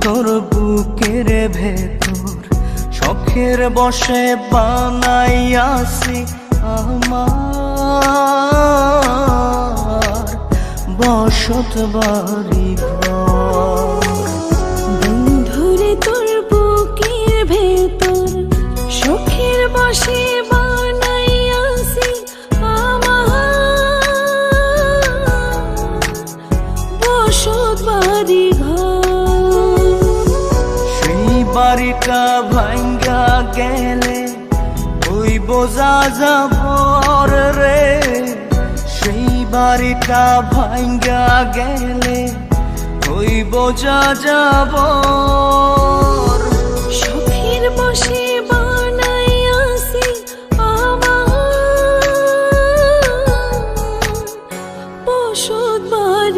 তোর বুকের ভেতর শখের বসে বানাইয়াছি আমার বসত বাড়ি ঘর। বন্ধুরে তোর বুকের ভেতর শখের বসে বানাইয়াছি আমার বসত বাড়ি ঘর। সেই বাড়িটা ভাঙ্গা গেলে ওই বোঝা যাবর রে, সেই বাড়িটা ভাঙ্গা গেলে ওই বোঝা যাবর। শখের বসে